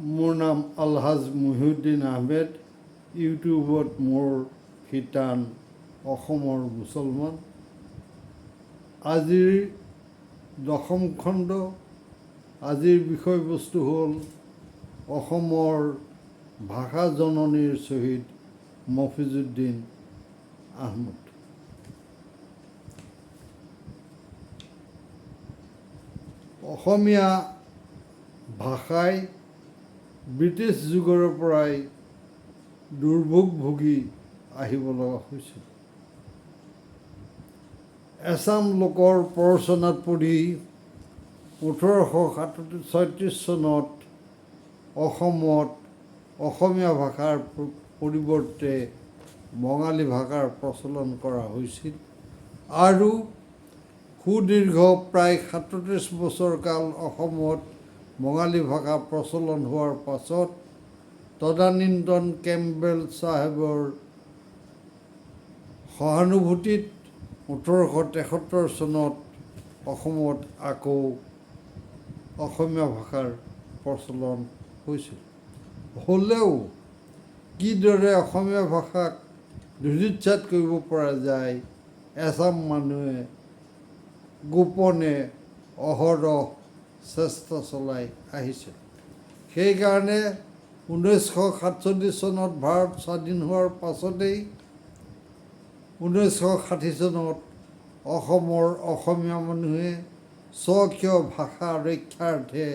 মোৰ নাম আলহাজ মহিউদ্দিন আহমেদ। ইউটিউবত মোৰ শিতান অসমৰ মুছলমান। আজিৰ দশম খণ্ড। আজিৰ বিষয়বস্তু হ'ল অসমৰ ভাষা জননীৰ শ্বহীদ মফিজুদ্দিন আহমদ। অসমীয়া ভাষাই ব্ৰিটিছ যুগৰ পৰাই দুৰ্ভোগ ভুগি আহিব লগা হৈছিল। এছাম লোকৰ প্ৰৰোচনাত পৰি 1836 চনত অসমত অসমীয়া ভাষাৰ পৰিৱৰ্তে বঙালী ভাষাৰ প্ৰচলন কৰা হৈছিল আৰু সুদীৰ্ঘ প্ৰায় 37 বছৰ কাল অসমত বঙালী ভাষা প্ৰচলন হোৱাৰ পাছত তদানীন্তন কেম্পবেল চাহেবৰ সহানুভূতিত 1873 চনত অসমত আকৌ অসমীয়া ভাষাৰ প্ৰচলন হৈছিল। হ'লেও কিদৰে অসমীয়া ভাষাক ধূলিসাৎ কৰিব পৰা যায় এছাম মানুহে গোপনে অহৰহ চেষ্টা চলাই আহিছে। সেইকাৰণে 1947 চনত ভাৰত স্বাধীন হোৱাৰ পাছতেই 1960 চনত অসমৰ অসমীয়া মানুহে স্বকীয় ভাষা ৰক্ষাৰ্থে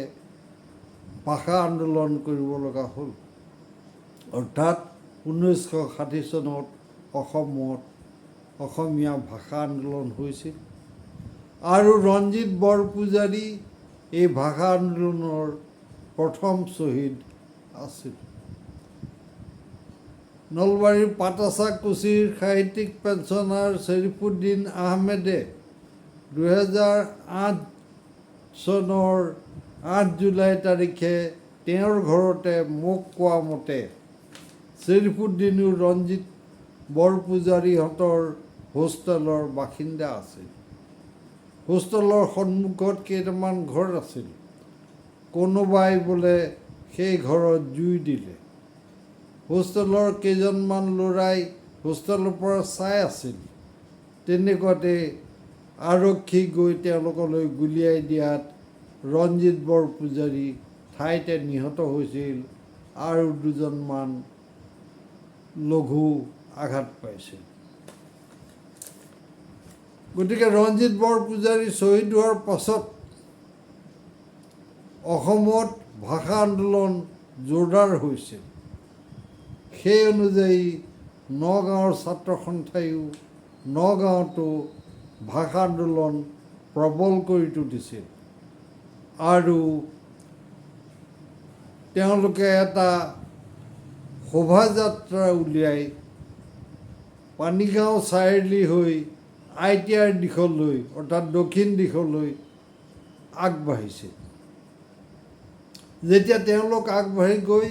ভাষা আন্দোলন কৰিব লগা হ'ল। অৰ্থাৎ 1960 চনত অসমত অসমীয়া ভাষা আন্দোলন হৈছিল আৰু ৰঞ্জিত বৰপূজাৰী এই ভাষা আন্দোলনৰ প্ৰথম শ্বহীদ আছিল। নলবাৰীৰ পাটাচাকুছিৰ সাহিত্যিক পেঞ্চনাৰ শ্বৰিফুদ্দিন আহমেদে 2008 চনৰ 8 জুলাই তাৰিখে তেওঁৰ ঘৰতে মোক কোৱা মতে শ্বৰিফুদ্দিনো ৰঞ্জিত বৰপূজাৰীহঁতৰ হোষ্টেলৰ বাসিন্দা আছিল। হোষ্টেলৰ সন্মুখত কেইটামান ঘৰ আছিল। কোনোবাই বোলে সেই ঘৰত জুই দিলে। হোষ্টেলৰ কেইজনমান ল'ৰাই হোষ্টেলৰ পৰা চাই আছিল। তেনেকুৱাতে আৰক্ষী গৈ তেওঁলোকলৈ গুলীয়াই দিয়াত ৰঞ্জিত বৰপূজাৰী ঠাইতে নিহত হৈছিল আৰু দুজনমান লঘু আঘাত পাইছিল। গতিকে ৰঞ্জিত বৰপূজাৰী শ্বহীদ হোৱাৰ পাছত অসমত ভাষা আন্দোলন জোৰদাৰ হৈছিল। সেই অনুযায়ী নগাঁৱৰ ছাত্ৰ সন্থায়ো নগাঁৱতো ভাষা আন্দোলন প্ৰবল কৰি তুলিছিল আৰু তেওঁলোকে এটা শোভাযাত্ৰা উলিয়াই পানীগাঁও চাৰিআলি হৈ আইটিআইৰ দিশলৈ অৰ্থাৎ দক্ষিণ দিশলৈ আগবাঢ়িছিল। যেতিয়া তেওঁলোক আগবাঢ়ি গৈ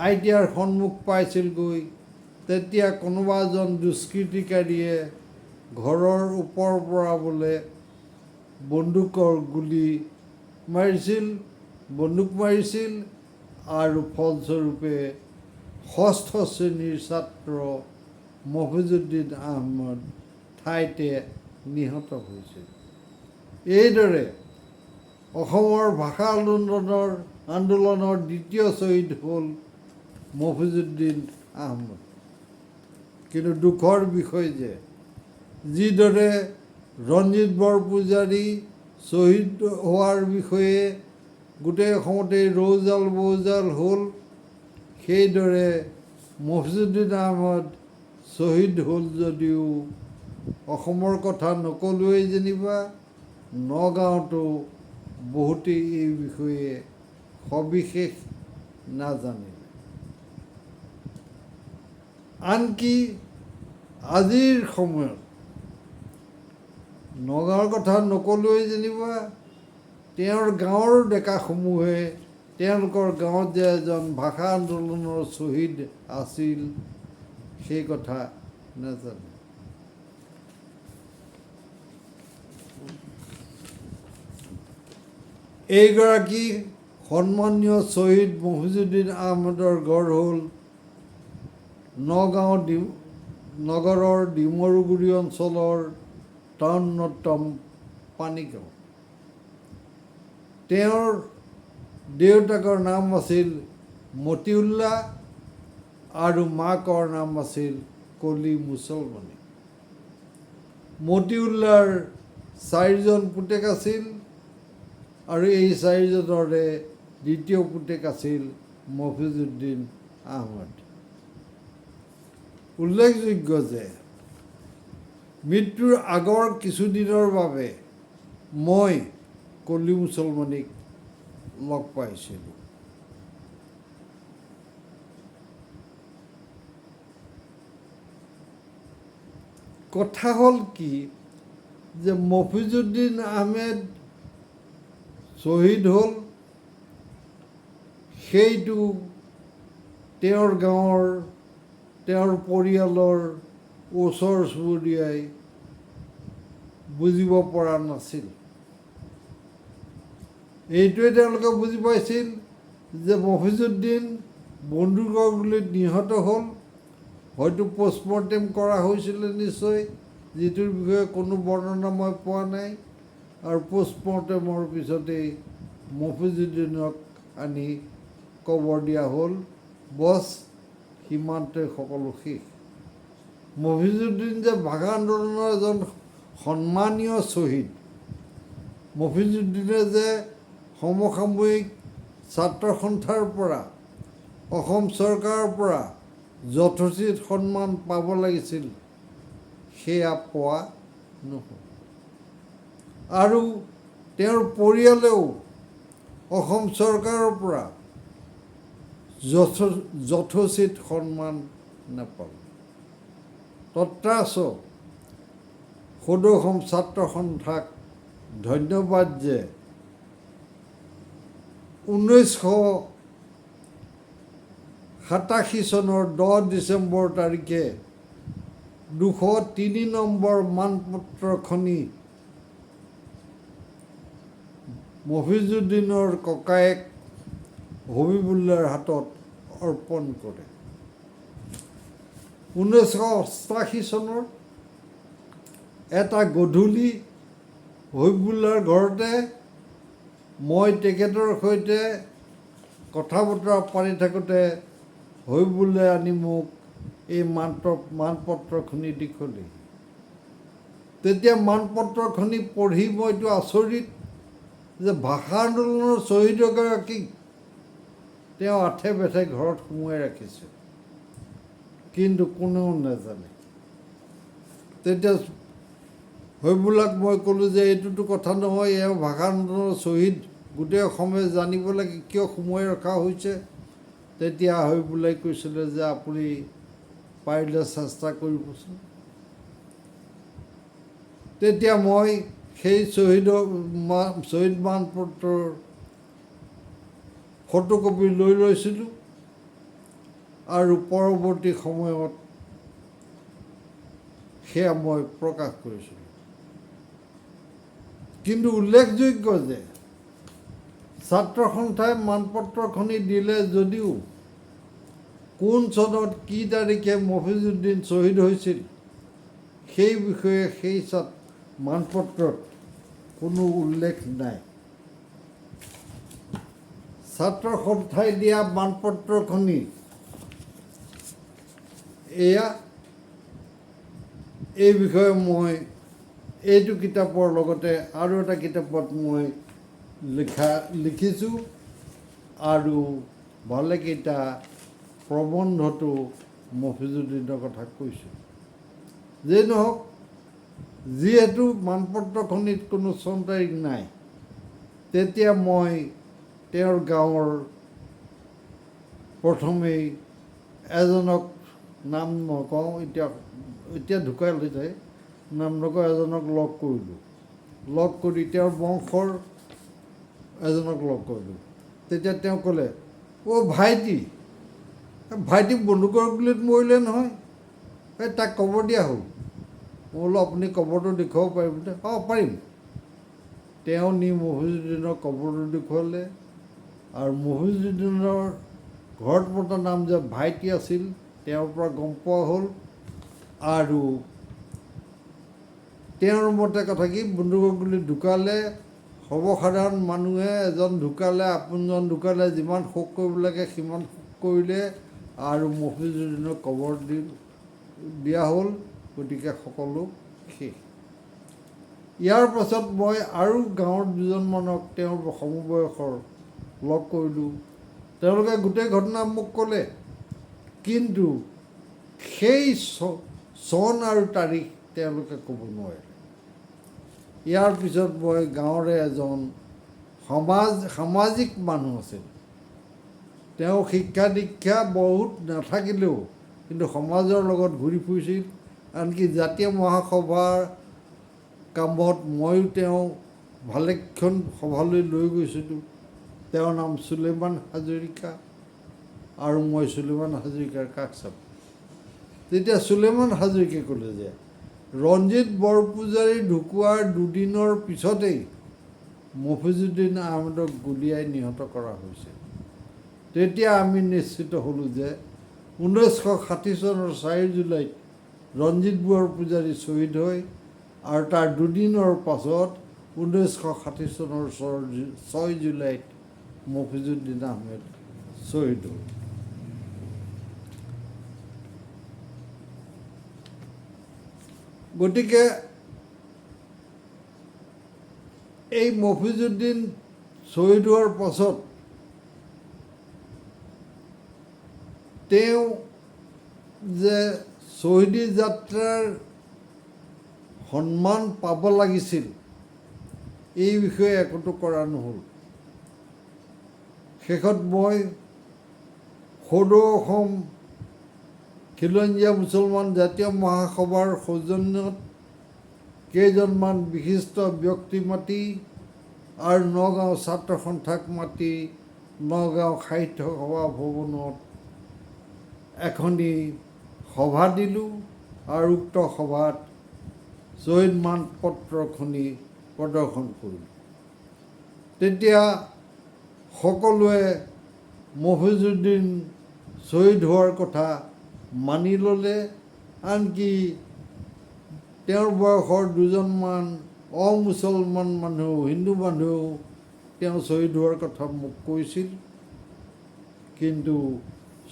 আইটিআইৰ সন্মুখ পাইছিলগৈ তেতিয়া কোনোবা এজন দুষ্কৃতিকাৰীয়ে ঘৰৰ ওপৰৰ পৰা বোলে বন্দুক মাৰিছিল আৰু ফলস্বৰূপে ষষ্ঠ শ্ৰেণীৰ ছাত্ৰ মফিজুদ্দিন আহমদ ঠাইতে নিহত হৈছিল। এইদৰে অসমৰ ভাষা আন্দোলনৰ দ্বিতীয় শ্বহীদ হ'ল মফিজুদ্দিন আহমদ। কিন্তু দুখৰ বিষয় যে যিদৰে ৰঞ্জিত বৰপূজাৰী শ্বহীদ হোৱাৰ বিষয়ে গোটেই অসমতে ৰৌজাল বৌজাল হ'ল, সেইদৰে মফিজুদ্দিন আহমদ শ্বহীদ হ'ল যদিও অসমৰ কথা নকলোৱেই যেনিবা নগাঁৱতো বহুতেই এই বিষয়ে সবিশেষ নাজানে। আনকি আজিৰ সময়ত নগাঁৱৰ কথা নকলোৱেই যেনিবা তেওঁৰ গাঁৱৰ ডেকাসমূহে তেওঁলোকৰ গাঁৱত যে এজন ভাষা আন্দোলনৰ শ্বহীদ আছিল সেই কথা নাজানে। এইগৰাকী সন্মানীয় শ্বহীদ মফিজুদ্দিন আহমেদৰ ঘৰ হ'ল নগাঁও নগৰৰ ডিমৰুগুৰি অঞ্চলৰ টাউনতম পানীগাঁও। তেওঁৰ দেউতাকৰ নাম আছিল মতিউল্লাহ আৰু মাকৰ নাম আছিল কলি মুছলমানী। মতিউল্লাৰ 4জন পুতেক আছিল আৰু এই 4জনৰে দ্বিতীয় পুতেক আছিল মফিজুদ্দিন আহমেদ। উল্লেখযোগ্য যে মৃত্যুৰ আগৰ কিছুদিনৰ বাবে মই কলি মুছলমানীক লগ পাইছিলোঁ। কথা হ'ল কি যে মফিজুদ্দিন আহমেদ শ্বহীদ হ'ল, সেইটো তেওঁৰ গাঁৱৰ তেওঁৰ পৰিয়ালৰ ওচৰ চুবুৰীয়াই বুজিব পৰা নাছিল। এইটোৱে তেওঁলোকে বুজি পাইছিল যে মফিজুদ্দিন বন্দুকৰ গুলীত নিহত হ'ল, হয়তো পষ্টমৰ্টেম কৰা হৈছিলে নিশ্চয়, যিটোৰ বিষয়ে কোনো বৰ্ণনা মই পোৱা নাই। আৰু পষ্টমৰ্টেমৰ পিছতেই মফিজুদ্দিনক আনি কবৰ দিয়া হ'ল। বছ, সীমান্তই সকলো শেষ। মফিজুদ্দিন যে ভাষা আন্দোলনৰ এজন সন্মানীয় শ্বহীদ, মফিজুদ্দিনে যে সমসাময়িক ছাত্ৰ সন্থাৰ পৰা অসম চৰকাৰৰ পৰা যথোচিত সন্মান পাব লাগিছিল, সেয়া পোৱা নহ'ল। আৰু তেওঁৰ পৰিয়ালেও অসম চৰকাৰৰ পৰা যথোচিত সন্মান নাপালে। তত্ৰাচ সদৌ অসম ছাত্ৰ সন্থাক ধন্যবাদ যে 1987 চনৰ 10 ডিচেম্বৰ তাৰিখে 203 নম্বৰ মানপত্ৰখনি মফিজুদ্দিনৰ ককায়েক হবিবুল্লাৰ হাতত অৰ্পণ কৰে। 1988 চনৰ এটা গধূলি হবিবুল্লাৰ ঘৰতে মই তেখেতৰ সৈতে কথা বতৰা পাতি থাকোঁতে হবিবুল্লাই আনি মোক এই মানপত্ৰখনি দেখুৱালে। তেতিয়া মানপত্ৰখনি পঢ়ি মইতো আচৰিত যে ভাষা আন্দোলনৰ শ্বহীদগৰাকীক তেওঁ আঠে বেঠে ঘৰত সোমোৱাই ৰাখিছে, কিন্তু কোনেও নাজানে। তেতিয়া হবিবুল্লাক মই ক'লোঁ যে এইটোতো কথা নহয়, এওঁ ভাষা আন্দোলনৰ শ্বহীদ, গোটেই অসমে জানিব লাগে কিয় সোমোৱাই ৰখা হৈছে। তেতিয়া হবিবুল্লাই কৈছিলে যে আপুনি পাৰিলে চেষ্টা কৰিবচোন। তেতিয়া মই সেই শ্বহীদ মানপত্ৰৰ ফটোকপি লৈ লৈছিলোঁ আৰু পৰৱৰ্তী সময়ত সেয়া মই প্ৰকাশ কৰিছিলোঁ। কিন্তু উল্লেখযোগ্য যে ছাত্ৰ সন্থাই মানপত্ৰখনি দিলে যদিও কোন চনত কি তাৰিখে মফিজুদ্দিন শ্বহীদ হৈছিল সেই বিষয়ে সেই মানপত্ৰত কোনো উল্লেখ নাই। ছাত্ৰ সন্থাই দিয়া মানপত্ৰখনি এয়া, এই বিষয়ে মই এইটো কিতাপৰ লগতে আৰু এটা কিতাপত মই লিখিছোঁ আৰু ভালেকেইটা প্ৰবন্ধটো মফিজুদ্দিনৰ কথা কৈছোঁ। যেই নহওক, যিহেতু মানপত্ৰখনিত কোনো চন তাৰিখ নাই, তেতিয়া মই তেওঁৰ গাঁৱৰ প্ৰথমেই এজনক, নাম নকওঁ, এতিয়া ঢুকালে, নাম নকওঁ, এজনক লগ কৰিলোঁ। লগ কৰি তেওঁৰ বংশৰ এজনক লগ কৰিলোঁ। তেতিয়া তেওঁ ক'লে, অ' ভাইটি বন্দুকৰ গুলীত মৰিলে নহয়, এই তাক কবৰ দিয়া হ'ল। মই বোলো আপুনি কবৰটো দেখুৱাব পাৰিবনে? অঁ পাৰিম। তেওঁ নি মফিজুদ্দিনৰ কবৰটো দেখুৱালে আৰু মফিজুদ্দিনৰ ঘৰত পতা নাম যে ভাইটি আছিল তেওঁৰ পৰা গম পোৱা হ'ল। আৰু তেওঁৰ মতে কথা কি, বন্দুকৰ গুলি ঢুকালে সৰ্বসাধাৰণ মানুহে এজন ঢুকালে, আপোনজন ঢুকালে যিমান শোক কৰিব লাগে সিমান শোক কৰিলে আৰু মফিজুদ্দিনক কবৰ দিয়া হ'ল। গতিকে সকলো শেষ। ইয়াৰ পাছত মই আৰু গাঁৱৰ দুজনমানক তেওঁৰ সমবয়সৰ লগ কৰিলোঁ। তেওঁলোকে গোটেই ঘটনা মোক ক'লে, কিন্তু সেই চন আৰু তাৰিখ তেওঁলোকে ক'ব নোৱাৰে। ইয়াৰ পিছত মই গাঁৱৰে এজন সামাজিক মানুহ আছিল। তেওঁ শিক্ষা দীক্ষা বহুত নাথাকিলেও কিন্তু সমাজৰ লগত ঘূৰি ফুৰিছিল। আনকি জাতীয় মহাসভাৰ কামত ময়ো তেওঁ ভালেখন সভালৈ লৈ গৈছিলোঁ। তেওঁৰ নাম চুলেমান হাজৰিকা আৰু মই চুলেমান হাজৰিকাৰ কাষ চাপোঁ। তেতিয়া চুলেমান হাজৰিকাই ক'লে যে ৰঞ্জিত বৰপূজাৰী ঢুকোৱাৰ দুদিনৰ পিছতেই মফিজুদ্দিন আহমেদক গুলীয়াই নিহত কৰা হৈছিল। তেতিয়া আমি নিশ্চিত হ'লোঁ যে 1960 চনৰ 4 জুলাইত ৰঞ্জিত বৰপূজাৰী শ্বহীদ হয় আৰু তাৰ দুদিনৰ পাছত 1960 চনৰ 6 জুলাইত মফিজুদ্দিন আহমেদ শ্বহীদ হ'ল। গতিকে এই মফিজুদ্দিন শ্বহীদ হোৱাৰ পাছত তেওঁ যে শ্বহীদী যাত্ৰাৰ সন্মান পাব লাগিছিল এই বিষয়ে একোটো কৰা নহ'ল। শেষত মই সদৌ অসম খিলঞ্জীয়া মুছলমান জাতীয় মহাসভাৰ সৌজন্যত কেইজনমান বিশিষ্ট ব্যক্তি মাতি আৰু নগাঁও ছাত্ৰ সন্থাক মাতি নগাঁও সাহিত্য সভা ভৱনত এখনি সভা দিলোঁ আৰু উক্ত সভাত শ্বহীদ মানপত্ৰখনি প্ৰদৰ্শন কৰিলোঁ। তেতিয়া সকলোৱে মফিজুদ্দিন শ্বহীদ হোৱাৰ কথা মানি ল'লে। আনকি তেওঁৰ বয়সৰ দুজনমান অমুছলমান মানুহ, হিন্দু মানুহেও তেওঁ শ্বহীদ হোৱাৰ কথা মোক কৈছিল, কিন্তু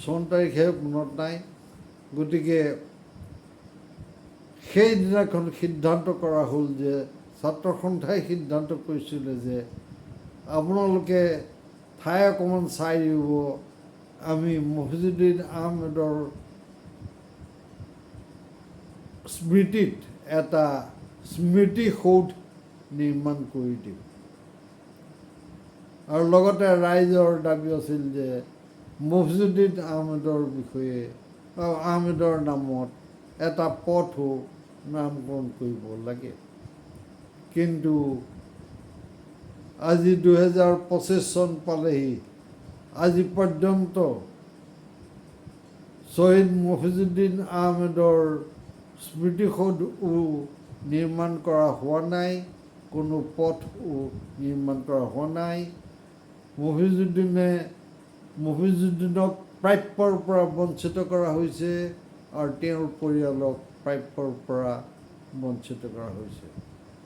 চন তাৰিখে মনত নাই। গতিকে সেইদিনাখন সিদ্ধান্ত কৰা হ'ল যে ছাত্ৰ সন্থাই সিদ্ধান্ত কৰিছিলে যে আপোনালোকে ঠাই অকণমান চাই দিব, আমি মফিজুদ্দিন আহমেদৰ স্মৃতিত এটা স্মৃতি সৌধ নিৰ্মাণ কৰি দিম। আৰু লগতে ৰাইজৰ দাবী আছিল যে মফিজুদ্দিন আহমেদৰ নামত এটা পথো নামকৰণ কৰিব লাগে। কিন্তু আজি 2025 চন পালেহি, আজি পৰ্যন্ত শ্বহীদ মফিজুদ্দিন আহমেদৰ স্মৃতিসৌধও নিৰ্মাণ কৰা হোৱা নাই, কোনো পথো নিৰ্মাণ কৰা হোৱা নাই। মফিজুদ্দিনক প্ৰাপ্যৰ পৰা বঞ্চিত কৰা হৈছে আৰু তেওঁৰ পৰিয়ালক প্ৰাপ্যৰ পৰা বঞ্চিত কৰা হৈছে।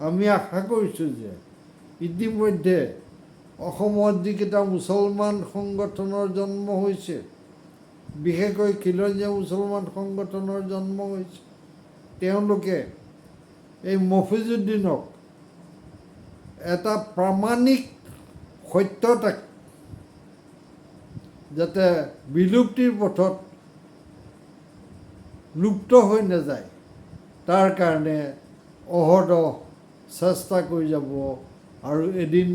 আমি আশা কৰিছোঁ যে ইতিমধ্যে অসমত যিকেইটা মুছলমান সংগঠনৰ জন্ম হৈছে, বিশেষকৈ খিলঞ্জীয়া মুছলমান সংগঠনৰ জন্ম হৈছে, তেওঁলোকে এই মফিজুদ্দিনক এটা প্ৰামাণিক সত্যতাক যাতে বিলুপ্তিৰ পথত লুপ্ত হৈ নাযায় তাৰ কাৰণে অহৰহ চেষ্টা কৰি যাব আৰু এদিন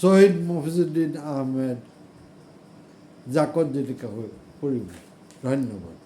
শ্বহীদ মফিজুদ্দিন আহমেদ জাকত জিলিকা হৈ পৰিব। ধন্যবাদ।